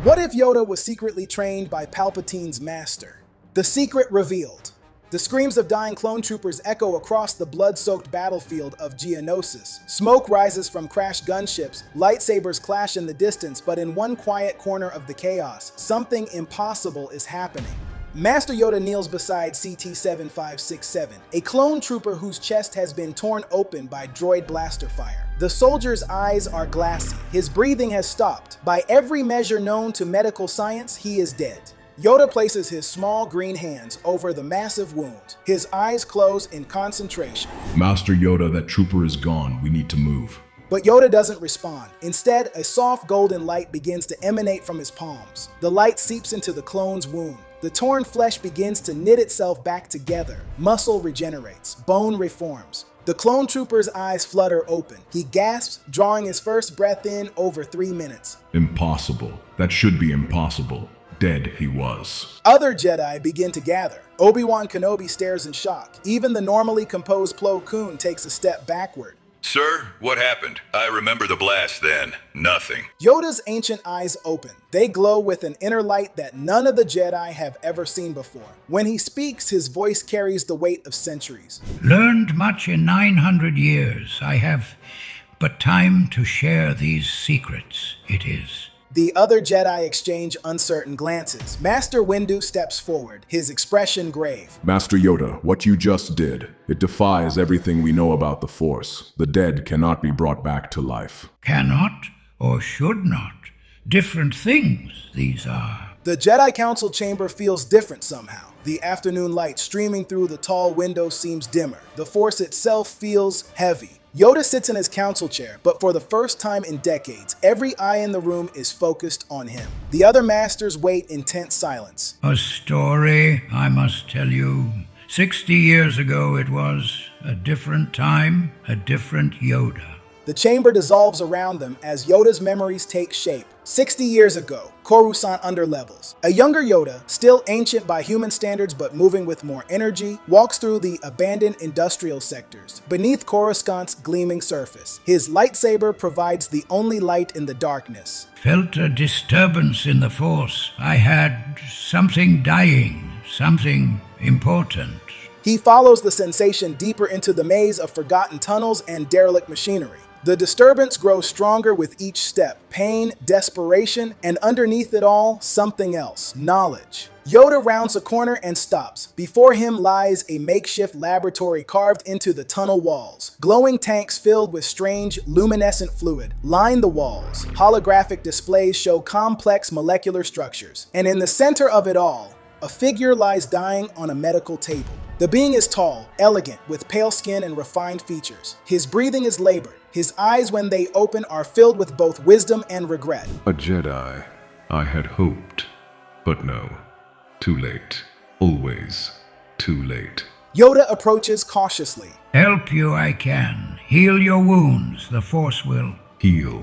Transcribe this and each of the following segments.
What if Yoda was secretly trained by Palpatine's master? The secret revealed. The screams of dying clone troopers echo across the blood-soaked battlefield of Geonosis. Smoke rises from crashed gunships, lightsabers clash in the distance, but in one quiet corner of the chaos, something impossible is happening. Master Yoda kneels beside CT-7567, a clone trooper whose chest has been torn open by droid blaster fire. The soldier's eyes are glassy. His breathing has stopped. By every measure known to medical science, he is dead. Yoda places his small green hands over the massive wound. His eyes close in concentration. Master Yoda, that trooper is gone. We need to move. But Yoda doesn't respond. Instead, a soft golden light begins to emanate from his palms. The light seeps into the clone's wound. The torn flesh begins to knit itself back together. Muscle regenerates. Bone reforms. The clone trooper's eyes flutter open. He gasps, drawing his first breath in over 3 minutes. Impossible. That should be impossible. Dead he was. Other Jedi begin to gather. Obi-Wan Kenobi stares in shock. Even the normally composed Plo Koon takes a step backward. Sir, what happened? I remember the blast then. Nothing. Yoda's ancient eyes open. They glow with an inner light that none of the Jedi have ever seen before. When he speaks, his voice carries the weight of centuries. Learned much in 900 years. I have but time to share these secrets, it is. The other Jedi exchange uncertain glances. Master Windu steps forward, his expression grave. Master Yoda, what you just did, it defies everything we know about the Force. The dead cannot be brought back to life. Cannot or should not. Different things these are. The Jedi Council chamber feels different somehow. The afternoon light streaming through the tall windows seems dimmer. The Force itself feels heavy. Yoda sits in his council chair, but for the first time in decades, every eye in the room is focused on him. The other masters wait in tense silence. A story, I must tell you. 60 years ago it was. A different time, a different Yoda. The chamber dissolves around them as Yoda's memories take shape. 60 years ago, Coruscant underlevels. A younger Yoda, still ancient by human standards but moving with more energy, walks through the abandoned industrial sectors, beneath Coruscant's gleaming surface. His lightsaber provides the only light in the darkness. Felt a disturbance in the Force. I had something dying, something important. He follows the sensation deeper into the maze of forgotten tunnels and derelict machinery. The disturbance grows stronger with each step. Pain, desperation, and underneath it all, something else. Knowledge. Yoda rounds a corner and stops. Before him lies a makeshift laboratory carved into the tunnel walls. Glowing tanks filled with strange, luminescent fluid line the walls. Holographic displays show complex molecular structures. And in the center of it all, a figure lies dying on a medical table. The being is tall, elegant, with pale skin and refined features. His breathing is labored. His eyes, when they open, are filled with both wisdom and regret. A Jedi, I had hoped, but no. Too late. Always too late. Yoda approaches cautiously. Help you I can. Heal your wounds, the Force will. Heal.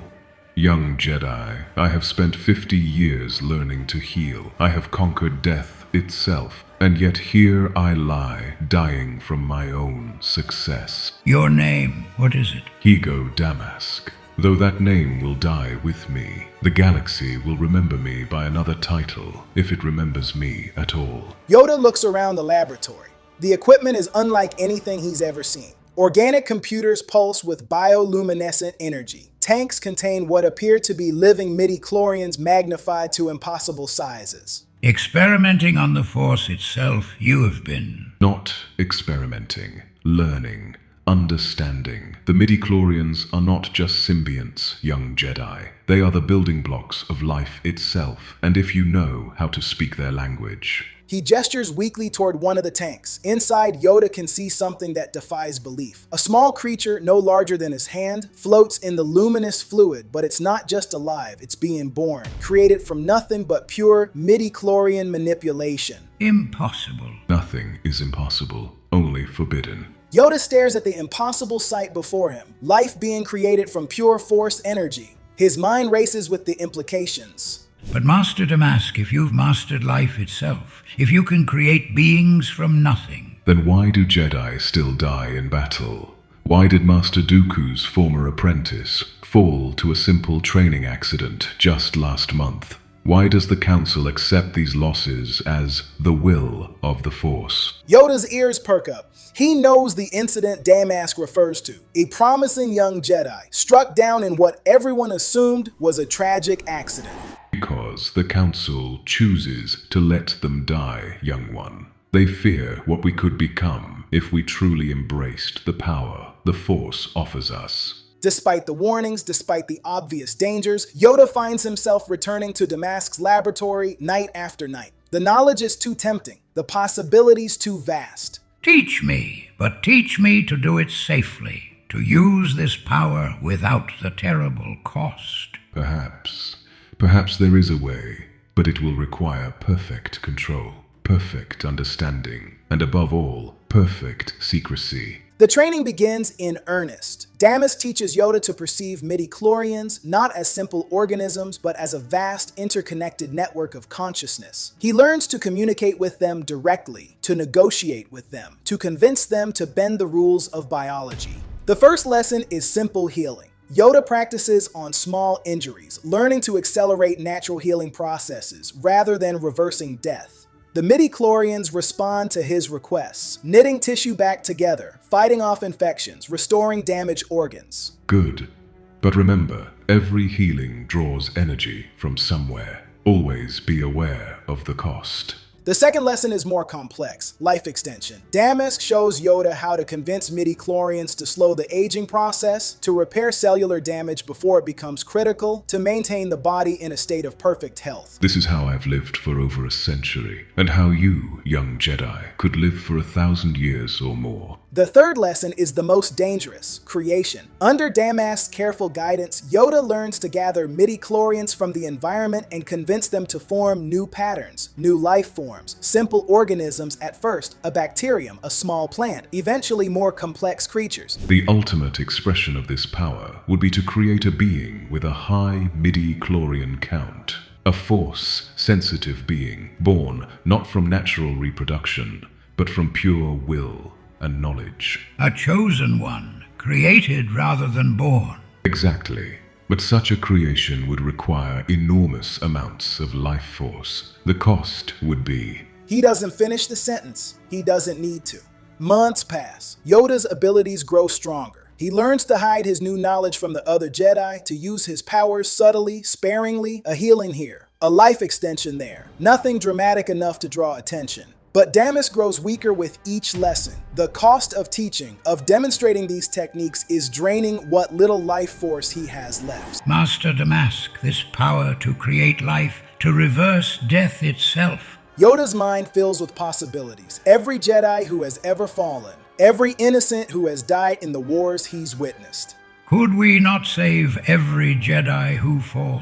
Young Jedi, I have spent 50 years learning to heal. I have conquered death itself, and yet here I lie, dying from my own success. Your name, what is it? Higo Damask. Though that name will die with me, the galaxy will remember me by another title, if it remembers me at all. Yoda looks around the laboratory. The equipment is unlike anything he's ever seen. Organic computers pulse with bioluminescent energy. Tanks contain what appear to be living midi-chlorians magnified to impossible sizes. Experimenting on the Force itself, you have been. Not experimenting, learning, understanding. The midi-chlorians are not just symbionts, young Jedi. They are the building blocks of life itself, and if you know how to speak their language. He gestures weakly toward one of the tanks. Inside, Yoda can see something that defies belief. A small creature, no larger than his hand, floats in the luminous fluid, but it's not just alive, it's being born, created from nothing but pure midi-chlorian manipulation. Impossible. Nothing is impossible, only forbidden. Yoda stares at the impossible sight before him, life being created from pure Force energy. His mind races with the implications. But Master Damask, if you've mastered life itself, if you can create beings from nothing, then why do Jedi still die in battle? Why did Master Dooku's former apprentice fall to a simple training accident just last month? Why does the Council accept these losses as the will of the Force? Yoda's ears perk up. He knows the incident Damask refers to. A promising young Jedi struck down in what everyone assumed was a tragic accident. Because the Council chooses to let them die, young one. They fear what we could become if we truly embraced the power the Force offers us. Despite the warnings, despite the obvious dangers, Yoda finds himself returning to Damask's laboratory night after night. The knowledge is too tempting, the possibilities too vast. Teach me, but teach me to do it safely, to use this power without the terrible cost. Perhaps there is a way, but it will require perfect control, perfect understanding, and above all, perfect secrecy. The training begins in earnest. Damask teaches Yoda to perceive midichlorians not as simple organisms, but as a vast, interconnected network of consciousness. He learns to communicate with them directly, to negotiate with them, to convince them to bend the rules of biology. The first lesson is simple healing. Yoda practices on small injuries, learning to accelerate natural healing processes rather than reversing death. The midichlorians respond to his requests, knitting tissue back together, fighting off infections, restoring damaged organs. Good. But remember, every healing draws energy from somewhere. Always be aware of the cost. The second lesson is more complex, life extension. Damask shows Yoda how to convince midichlorians to slow the aging process, to repair cellular damage before it becomes critical, to maintain the body in a state of perfect health. This is how I've lived for over a century, and how you, young Jedi, could live for 1,000 years or more. The third lesson is the most dangerous, creation. Under Damask's careful guidance, Yoda learns to gather midichlorians from the environment and convince them to form new patterns, new life forms, simple organisms at first, a bacterium, a small plant, eventually more complex creatures. The ultimate expression of this power would be to create a being with a high midichlorian count. A Force-sensitive being, born not from natural reproduction, but from pure will and knowledge. A chosen one, created rather than born. Exactly. But such a creation would require enormous amounts of life force. The cost would be... He doesn't finish the sentence. He doesn't need to. Months pass. Yoda's abilities grow stronger. He learns to hide his new knowledge from the other Jedi, to use his powers subtly, sparingly, a healing here, a life extension there. Nothing dramatic enough to draw attention. But Damask grows weaker with each lesson. The cost of teaching, of demonstrating these techniques, is draining what little life force he has left. Master Damask, this power to create life, to reverse death itself. Yoda's mind fills with possibilities. Every Jedi who has ever fallen, every innocent who has died in the wars he's witnessed. Could we not save every Jedi who falls?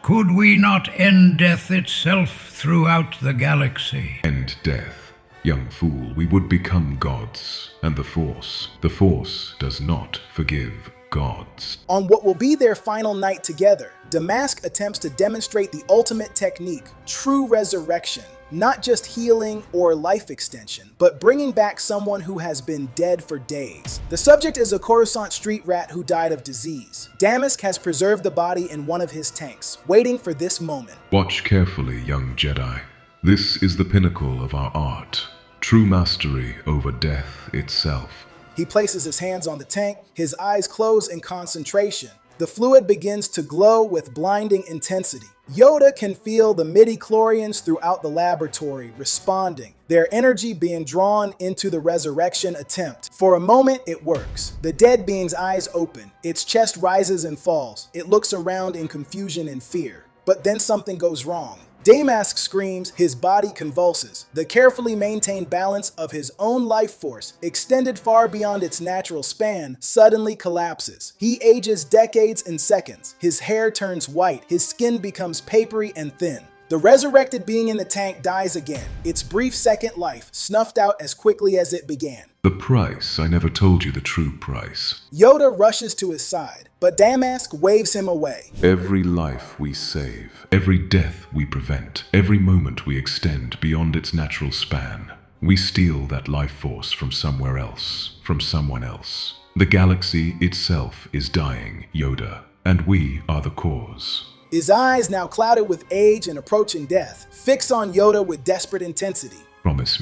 Could we not end death itself throughout the galaxy? End death. Young fool, we would become gods. And the Force does not forgive gods. On what will be their final night together, Damask attempts to demonstrate the ultimate technique, true resurrection. Not just healing or life extension, but bringing back someone who has been dead for days. The subject is a Coruscant street rat who died of disease. Damask has preserved the body in one of his tanks, waiting for this moment. Watch carefully, young Jedi. This is the pinnacle of our art. True mastery over death itself. He places his hands on the tank, his eyes close in concentration. The fluid begins to glow with blinding intensity. Yoda can feel the midichlorians throughout the laboratory responding, their energy being drawn into the resurrection attempt. For a moment, it works. The dead being's eyes open. Its chest rises and falls. It looks around in confusion and fear. But then something goes wrong. Damask screams, his body convulses. The carefully maintained balance of his own life force, extended far beyond its natural span, suddenly collapses. He ages decades in seconds. His hair turns white, his skin becomes papery and thin. The resurrected being in the tank dies again, its brief second life snuffed out as quickly as it began. The price, I never told you the true price. Yoda rushes to his side, but Damask waves him away. Every life we save, every death we prevent, every moment we extend beyond its natural span, we steal that life force from somewhere else, from someone else. The galaxy itself is dying, Yoda, and we are the cause. His eyes, now clouded with age and approaching death, fix on Yoda with desperate intensity. Promise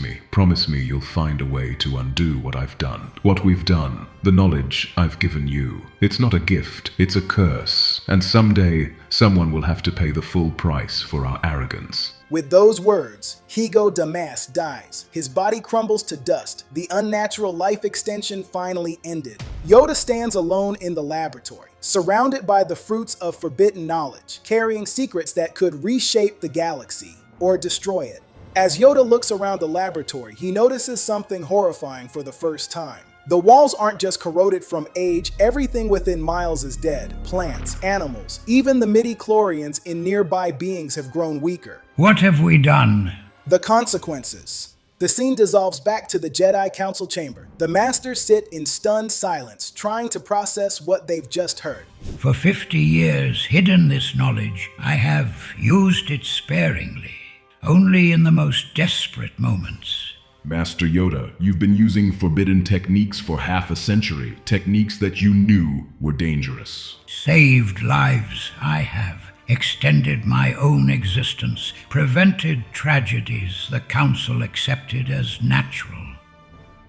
me you'll find a way to undo what I've done. What we've done. The knowledge I've given you. It's not a gift, it's a curse. And someday, someone will have to pay the full price for our arrogance. With those words, Higo Damas dies. His body crumbles to dust. The unnatural life extension finally ended. Yoda stands alone in the laboratory, surrounded by the fruits of forbidden knowledge, carrying secrets that could reshape the galaxy or destroy it. As Yoda looks around the laboratory, he notices something horrifying for the first time. The walls aren't just corroded from age, everything within miles is dead. Plants, animals, even the midi-chlorians in nearby beings have grown weaker. What have we done? The consequences. The scene dissolves back to the Jedi Council chamber. The Masters sit in stunned silence, trying to process what they've just heard. For 50 years, hidden this knowledge, I have used it sparingly, only in the most desperate moments. Master Yoda, you've been using forbidden techniques for half a century, techniques that you knew were dangerous. Saved lives, I have. Extended my own existence, prevented tragedies the Council accepted as natural.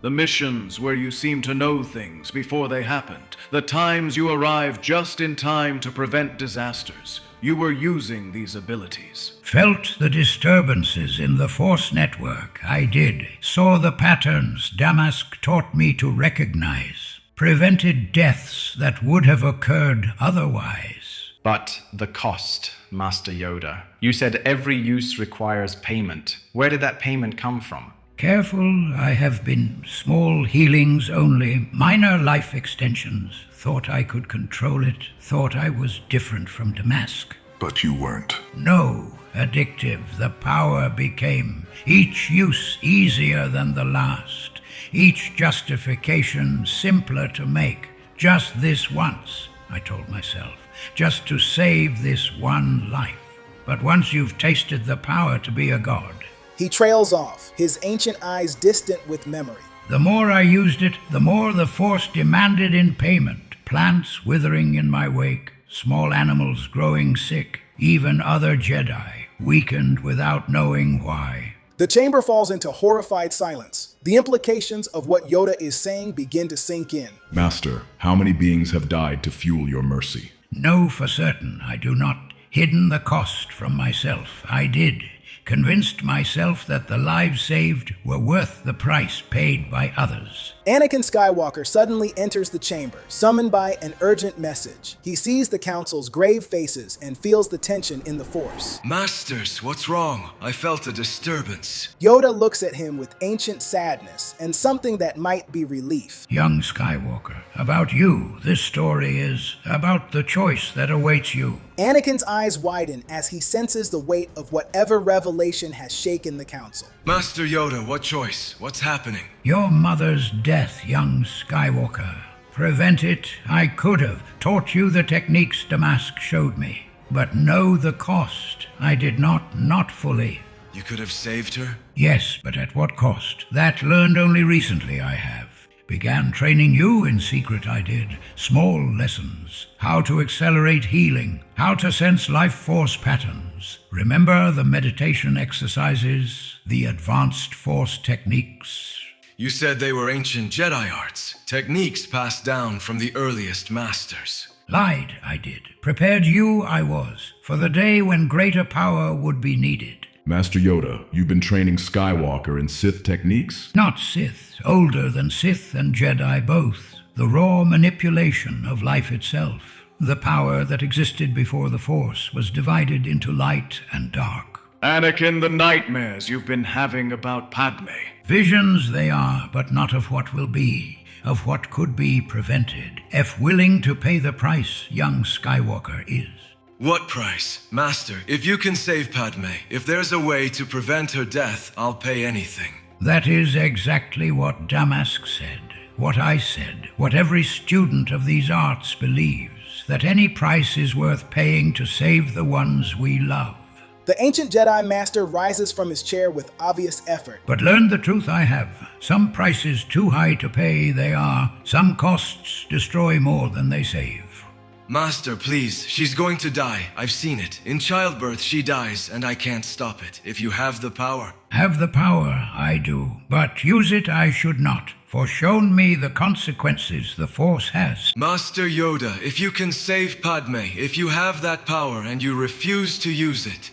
The missions where you seem to know things before they happened, the times you arrived just in time to prevent disasters. You were using these abilities. Felt the disturbances in the Force network, I did. Saw the patterns Damask taught me to recognize. Prevented deaths that would have occurred otherwise. But the cost, Master Yoda. You said every use requires payment. Where did that payment come from? Careful, I have been. Small healings only, minor life extensions. Thought I could control it, thought I was different from Damask. But you weren't. No, addictive the power became. Each use easier than the last. Each justification simpler to make. Just this once, I told myself. Just to save this one life. But once you've tasted the power to be a god. He trails off, his ancient eyes distant with memory. The more I used it, the more the Force demanded in payment. Plants withering in my wake, small animals growing sick, even other Jedi, weakened without knowing why. The chamber falls into horrified silence. The implications of what Yoda is saying begin to sink in. Master, how many beings have died to fuel your mercy? Know for certain I do not. Hidden the cost from myself. I did. Convinced myself that the lives saved were worth the price paid by others. Anakin Skywalker suddenly enters the chamber, summoned by an urgent message. He sees the Council's grave faces and feels the tension in the Force. Masters, what's wrong? I felt a disturbance. Yoda looks at him with ancient sadness and something that might be relief. Young Skywalker, about you, this story is about the choice that awaits you. Anakin's eyes widen as he senses the weight of whatever revelation has shaken the Council. Master Yoda, what choice? What's happening? Your mother's death, young Skywalker. Prevent it, I could have. Taught you the techniques Damask showed me. But know the cost. I did not fully. You could have saved her? Yes, but at what cost? That learned only recently I have. Began training you in secret I did. Small lessons. How to accelerate healing. How to sense life force patterns. Remember the meditation exercises? The advanced Force techniques? You said they were ancient Jedi arts. Techniques passed down from the earliest masters. Lied, I did. Prepared you, I was. For the day when greater power would be needed. Master Yoda, you've been training Skywalker in Sith techniques? Not Sith. Older than Sith and Jedi both. The raw manipulation of life itself. The power that existed before the Force was divided into light and dark. Anakin, the nightmares you've been having about Padme. Visions they are, but not of what will be, of what could be prevented, if willing to pay the price young Skywalker is. What price? Master, if you can save Padme, if there's a way to prevent her death, I'll pay anything. That is exactly what Damask said, what I said, what every student of these arts believes, that any price is worth paying to save the ones we love. The ancient Jedi Master rises from his chair with obvious effort. But learn the truth I have. Some prices too high to pay they are. Some costs destroy more than they save. Master, please. She's going to die. I've seen it. In childbirth, she dies, and I can't stop it. If you have the power. Have the power, I do, but use it I should not, for shown me the consequences the Force has. Master Yoda, if you can save Padme, if you have that power and you refuse to use it.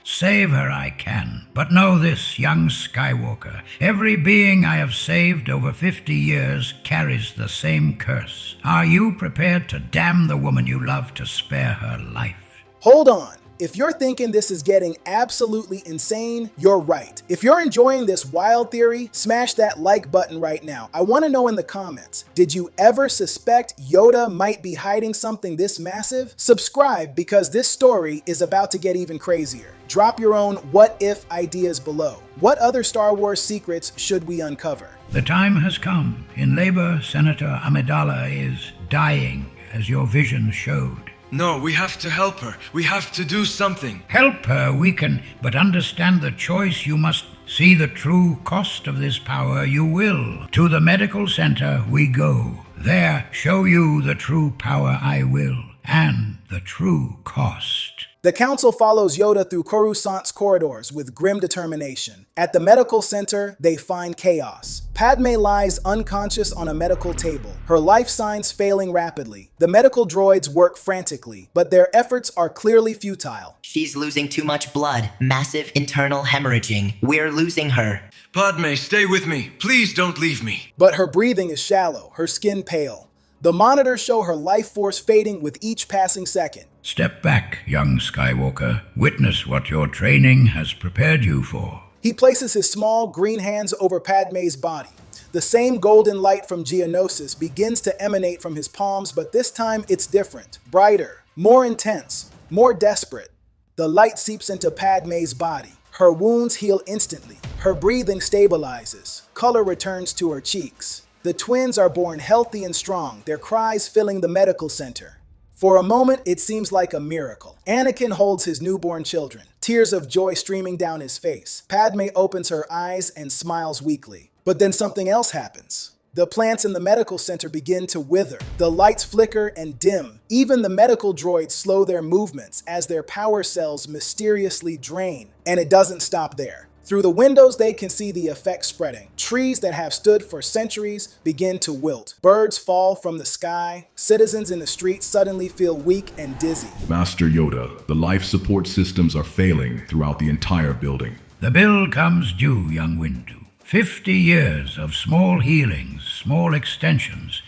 Save her I can, but know this, young Skywalker. Every being I have saved over 50 years carries the same curse. Are you prepared to damn the woman you love to spare her life? Hold on. If you're thinking this is getting absolutely insane, you're right. If you're enjoying this wild theory, smash that like button right now. I want to know in the comments, did you ever suspect Yoda might be hiding something this massive? Subscribe because this story is about to get even crazier. Drop your own what if ideas below. What other Star Wars secrets should we uncover? The time has come. In labor, Senator Amidala is dying, as your vision showed. No, we have to help her. We have to do something. Help her we can, but understand the choice you must. See the true cost of this power you will. To the medical center we go. There show you the true power I will, and the true cost. The Council follows Yoda through Coruscant's corridors with grim determination. At the medical center, they find chaos. Padme lies unconscious on a medical table, her life signs failing rapidly. The medical droids work frantically, but their efforts are clearly futile. She's losing too much blood. Massive internal hemorrhaging. We're losing her. Padme, stay with me. Please don't leave me. But her breathing is shallow, her skin pale. The monitors show her life force fading with each passing second. Step back, young Skywalker. Witness what your training has prepared you for. He places his small green hands over Padme's body. The same golden light from Geonosis begins to emanate from his palms, but this time it's different, brighter, more intense, more desperate. The light seeps into Padme's body. Her wounds heal instantly. Her breathing stabilizes. Color returns to her cheeks. The twins are born healthy and strong, their cries filling the medical center. For a moment, it seems like a miracle. Anakin holds his newborn children, tears of joy streaming down his face. Padme opens her eyes and smiles weakly. But then something else happens. The plants in the medical center begin to wither. The lights flicker and dim. Even the medical droids slow their movements as their power cells mysteriously drain. And it doesn't stop there. Through the windows, they can see the effect spreading. Trees that have stood for centuries begin to wilt. Birds fall from the sky. Citizens in the streets suddenly feel weak and dizzy. Master Yoda, the life support systems are failing throughout the entire building. The bill comes due, young Windu. 50 years of small healings, small extensions.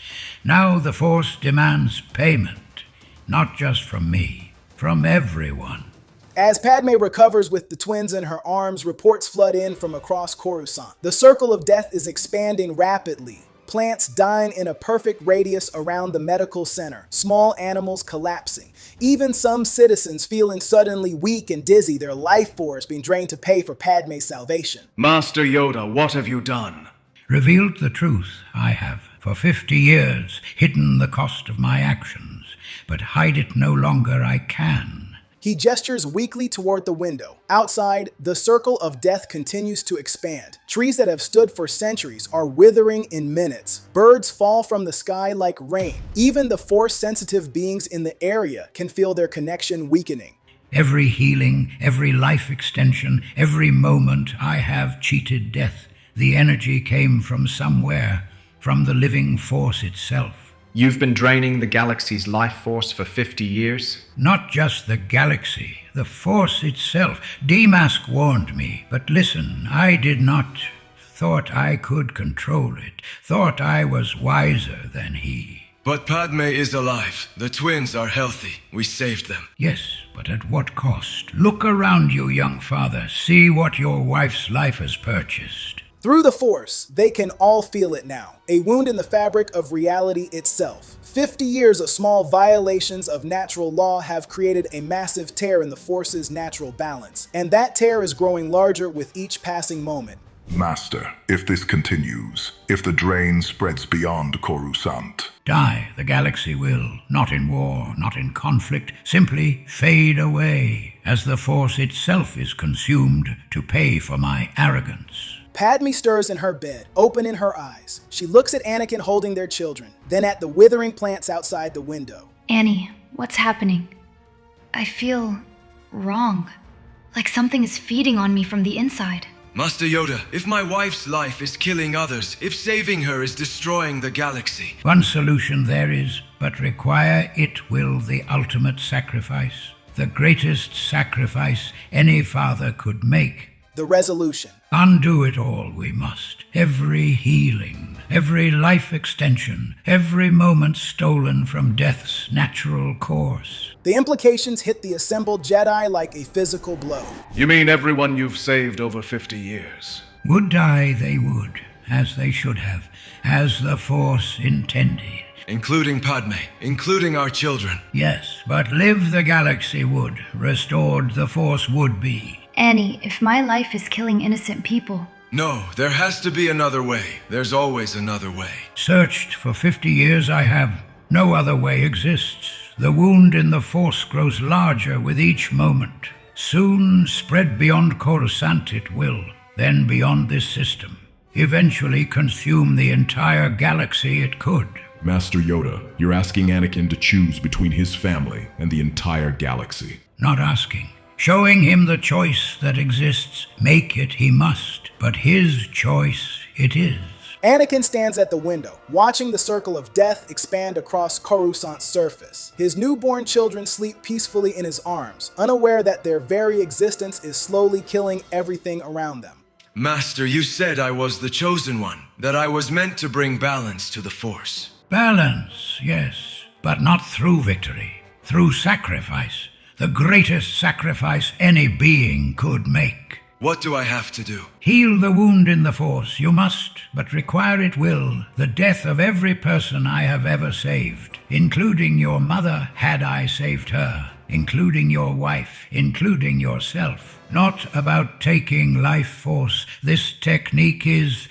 Now the Force demands payment. Not just from me, from everyone. As Padme recovers with the twins in her arms, reports flood in from across Coruscant. The circle of death is expanding rapidly. Plants dying in a perfect radius around the medical center. Small animals collapsing. Even some citizens feeling suddenly weak and dizzy, their life force being drained to pay for Padme's salvation. Master Yoda, what have you done? Revealed the truth, I have. For 50 years, hidden the cost of my actions. But hide it no longer I can. He gestures weakly toward the window. Outside, the circle of death continues to expand. Trees that have stood for centuries are withering in minutes. Birds fall from the sky like rain. Even the Force-sensitive beings in the area can feel their connection weakening. Every healing, every life extension, every moment I have cheated death. The energy came from somewhere, from the living Force itself. You've been draining the galaxy's life force for 50 years? Not just the galaxy, the Force itself. Demask warned me, but listen, I did not. Thought I could control it. Thought I was wiser than he. But Padme is alive. The twins are healthy. We saved them. Yes, but at what cost? Look around you, young father. See what your wife's life has purchased. Through the Force, they can all feel it now. A wound in the fabric of reality itself. 50 years of small violations of natural law have created a massive tear in the Force's natural balance. And that tear is growing larger with each passing moment. Master, if this continues, if the drain spreads beyond Coruscant. Die, the galaxy will. Not in war, not in conflict. Simply fade away, as the Force itself is consumed to pay for my arrogance. Padme stirs in her bed, opening her eyes. She looks at Anakin holding their children, then at the withering plants outside the window. Annie, What's happening? I feel wrong. Like something is feeding on me from the inside. Master Yoda, if my wife's life is killing others, if saving her is destroying the galaxy... One solution there is, but require it will the ultimate sacrifice. The greatest sacrifice any father could make. The resolution. Undo it all we must. Every healing, every life extension, every moment stolen from death's natural course. The implications hit the assembled Jedi like a physical blow. You mean everyone you've saved over 50 years? Would die they would, as they should have, as the Force intended. Including Padme, including our children. Yes, but live the galaxy would, restored the Force would be. Annie, if my life is killing innocent people... No, there has to be another way. There's always another way. Searched for 50 years I have. No other way exists. The wound in the Force grows larger with each moment. Soon spread beyond Coruscant it will, then beyond this system. Eventually consume the entire galaxy it could. Master Yoda, you're asking Anakin to choose between his family and the entire galaxy. Not asking. Showing him the choice that exists. Make it he must, but his choice it is. Anakin stands at the window, watching the circle of death expand across Coruscant's surface. His newborn children sleep peacefully in his arms, unaware that their very existence is slowly killing everything around them. Master, you said I was the chosen one, that I was meant to bring balance to the Force. Balance, yes, but not through victory, through sacrifice. The greatest sacrifice any being could make. What do I have to do? Heal the wound in the Force, you must, but require it will, the death of every person I have ever saved, including your mother had I saved her, including your wife, including yourself. Not about taking life force, this technique is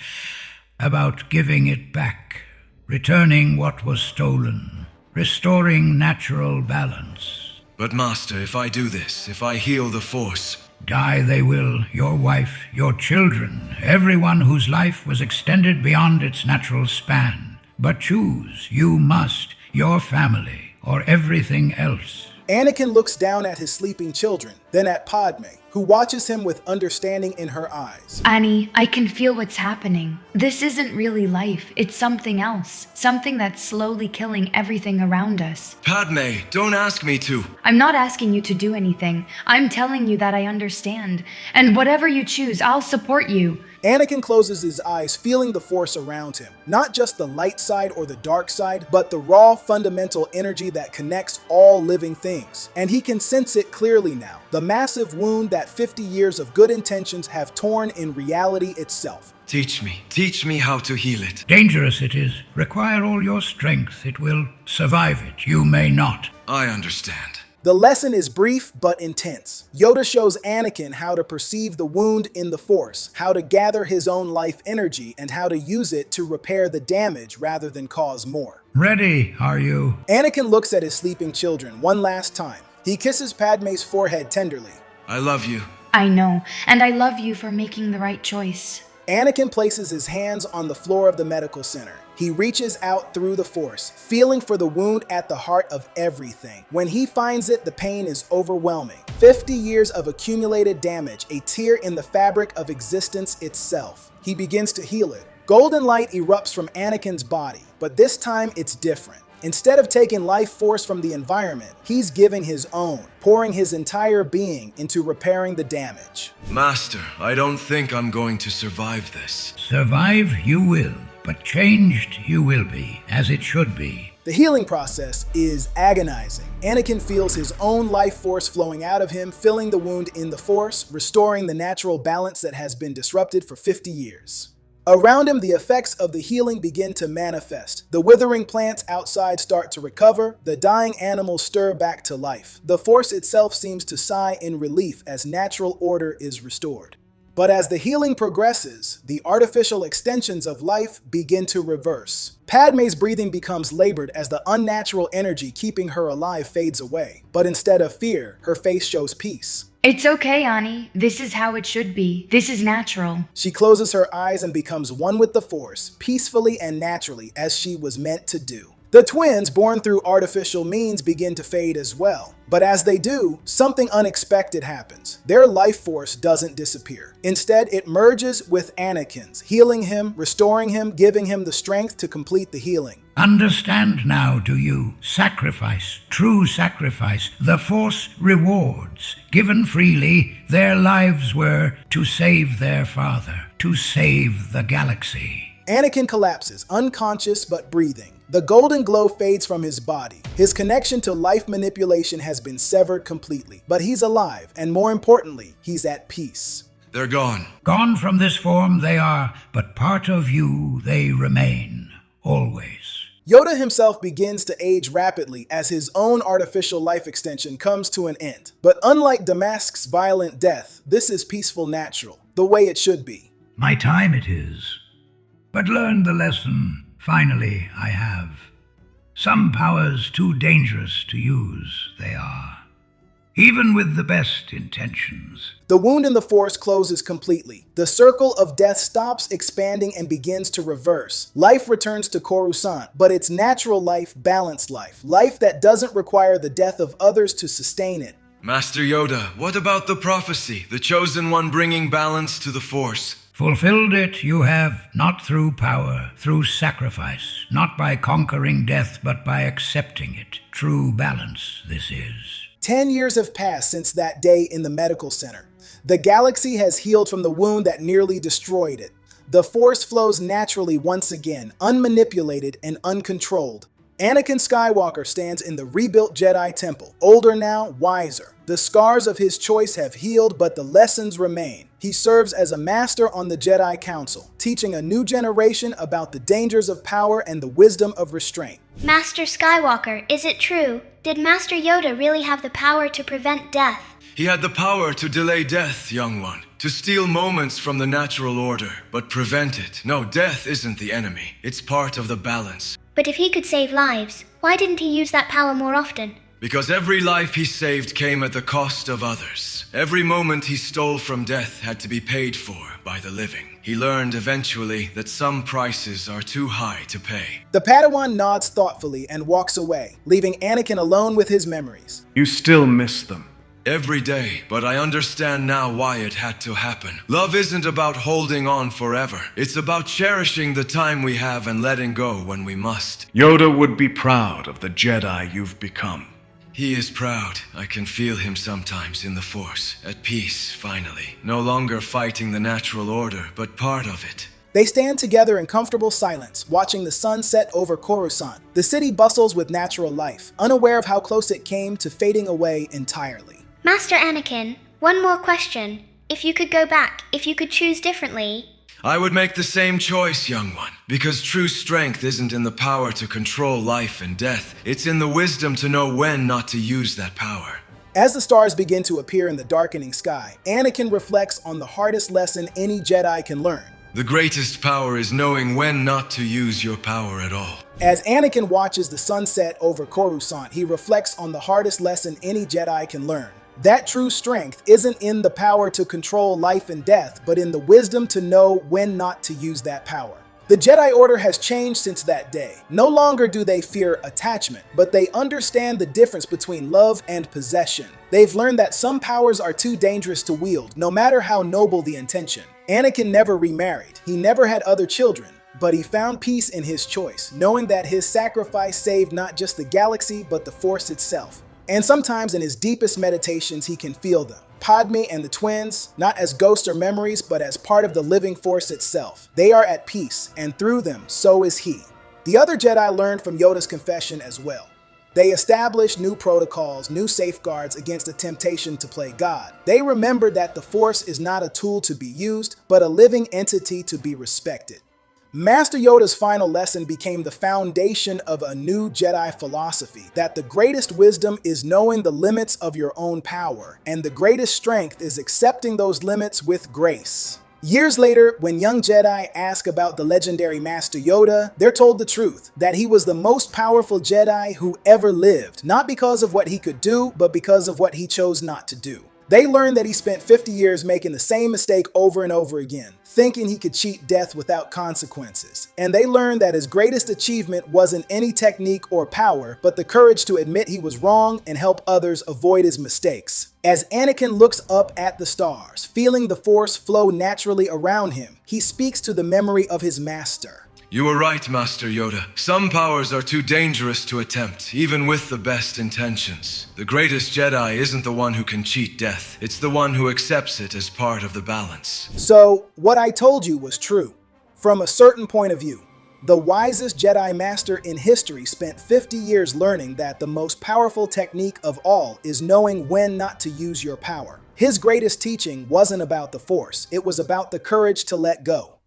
about giving it back, returning what was stolen, restoring natural balance. But Master, if I do this, if I heal the Force... Die they will, your wife, your children, everyone whose life was extended beyond its natural span. But choose, you must, your family, or everything else. Anakin looks down at his sleeping children, then at Padme, who watches him with understanding in her eyes. Annie, I can feel what's happening. This isn't really life, it's something else. Something that's slowly killing everything around us. Padme, don't ask me to. I'm not asking you to do anything. I'm telling you that I understand. And whatever you choose, I'll support you. Anakin closes his eyes, feeling the Force around him. Not just the light side or the dark side, but the raw, fundamental energy that connects all living things. And he can sense it clearly now. The massive wound that 50 years of good intentions have torn in reality itself. Teach me how to heal it. Dangerous it is. Require all your strength. It will survive it. You may not. I understand. The lesson is brief but intense. Yoda shows Anakin how to perceive the wound in the Force, how to gather his own life energy, and how to use it to repair the damage rather than cause more. Ready, are you? Anakin looks at his sleeping children one last time. He kisses Padme's forehead tenderly. I love you. I know, and I love you for making the right choice. Anakin places his hands on the floor of the medical center. He reaches out through the Force, feeling for the wound at the heart of everything. When he finds it, the pain is overwhelming. 50 years of accumulated damage, a tear in the fabric of existence itself. He begins to heal it. Golden light erupts from Anakin's body, but this time it's different. Instead of taking life force from the environment, he's giving his own, pouring his entire being into repairing the damage. Master, I don't think I'm going to survive this. Survive you will, but changed you will be, as it should be. The healing process is agonizing. Anakin feels his own life force flowing out of him, filling the wound in the Force, restoring the natural balance that has been disrupted for 50 years. Around him, the effects of the healing begin to manifest. The withering plants outside start to recover. The dying animals stir back to life. The Force itself seems to sigh in relief as natural order is restored. But as the healing progresses, the artificial extensions of life begin to reverse. Padme's breathing becomes labored as the unnatural energy keeping her alive fades away. But instead of fear, her face shows peace. It's okay, Annie. This is how it should be. This is natural. She closes her eyes and becomes one with the Force, peacefully and naturally as she was meant to do. The twins, born through artificial means, begin to fade as well. But as they do, something unexpected happens. Their life force doesn't disappear. Instead, it merges with Anakin's, healing him, restoring him, giving him the strength to complete the healing. Understand now, do you? Sacrifice, true sacrifice, the Force rewards. Given freely, their lives were to save their father, to save the galaxy. Anakin collapses, unconscious but breathing. The golden glow fades from his body. His connection to life manipulation has been severed completely. But he's alive, and more importantly, he's at peace. They're gone. Gone from this form they are, but part of you they remain, always. Yoda himself begins to age rapidly as his own artificial life extension comes to an end. But unlike Damask's violent death, this is peaceful, natural, the way it should be. My time it is. But learn the lesson, finally, I have. Some powers too dangerous to use, they are. Even with the best intentions. The wound in the Force closes completely. The circle of death stops expanding and begins to reverse. Life returns to Coruscant, but it's natural life, balanced life. Life that doesn't require the death of others to sustain it. Master Yoda, what about the prophecy, the chosen one bringing balance to the Force? Fulfilled it you have, not through power, through sacrifice, not by conquering death, but by accepting it. True balance, this is. 10 years have passed since that day in the medical center. The galaxy has healed from the wound that nearly destroyed it. The Force flows naturally once again, unmanipulated and uncontrolled. Anakin Skywalker stands in the rebuilt Jedi Temple, older now, wiser. The scars of his choice have healed, but the lessons remain. He serves as a master on the Jedi Council, teaching a new generation about the dangers of power and the wisdom of restraint. Master Skywalker, is it true? Did Master Yoda really have the power to prevent death? He had the power to delay death, young one, to steal moments from the natural order, but prevent it. No, death isn't the enemy. It's part of the balance. But if he could save lives, why didn't he use that power more often? Because every life he saved came at the cost of others. Every moment he stole from death had to be paid for by the living. He learned eventually that some prices are too high to pay. The Padawan nods thoughtfully and walks away, leaving Anakin alone with his memories. You still miss them. Every day, but I understand now why it had to happen. Love isn't about holding on forever. It's about cherishing the time we have and letting go when we must. Yoda would be proud of the Jedi you've become. He is proud. I can feel him sometimes in the Force. At peace, finally. No longer fighting the natural order, but part of it. They stand together in comfortable silence, watching the sun set over Coruscant. The city bustles with natural life, unaware of how close it came to fading away entirely. Master Anakin, one more question. If you could go back, if you could choose differently... I would make the same choice, young one. Because true strength isn't in the power to control life and death. It's in the wisdom to know when not to use that power. As the stars begin to appear in the darkening sky, Anakin reflects on the hardest lesson any Jedi can learn. The greatest power is knowing when not to use your power at all. As Anakin watches the sunset over Coruscant, he reflects on the hardest lesson any Jedi can learn. That true strength isn't in the power to control life and death, but in the wisdom to know when not to use that power. The Jedi Order has changed since that day. No longer do they fear attachment, but they understand the difference between love and possession. They've learned that some powers are too dangerous to wield, no matter how noble the intention. Anakin never remarried. He never had other children, but he found peace in his choice, knowing that his sacrifice saved not just the galaxy, but the Force itself. And sometimes in his deepest meditations, he can feel them. Padme and the twins, not as ghosts or memories, but as part of the living Force itself. They are at peace, and through them, so is he. The other Jedi learned from Yoda's confession as well. They established new protocols, new safeguards against the temptation to play God. They remembered that the Force is not a tool to be used, but a living entity to be respected. Master Yoda's final lesson became the foundation of a new Jedi philosophy, that the greatest wisdom is knowing the limits of your own power, and the greatest strength is accepting those limits with grace. Years later, when young Jedi ask about the legendary Master Yoda, they're told the truth, that he was the most powerful Jedi who ever lived, not because of what he could do, but because of what he chose not to do. They learned that he spent 50 years making the same mistake over and over again, thinking he could cheat death without consequences. And they learned that his greatest achievement wasn't any technique or power, but the courage to admit he was wrong and help others avoid his mistakes. As Anakin looks up at the stars, feeling the Force flow naturally around him, he speaks to the memory of his master. You were right, Master Yoda. Some powers are too dangerous to attempt, even with the best intentions. The greatest Jedi isn't the one who can cheat death. It's the one who accepts it as part of the balance. So, what I told you was true. From a certain point of view, the wisest Jedi Master in history spent 50 years learning that the most powerful technique of all is knowing when not to use your power. His greatest teaching wasn't about the Force, it was about the courage to let go.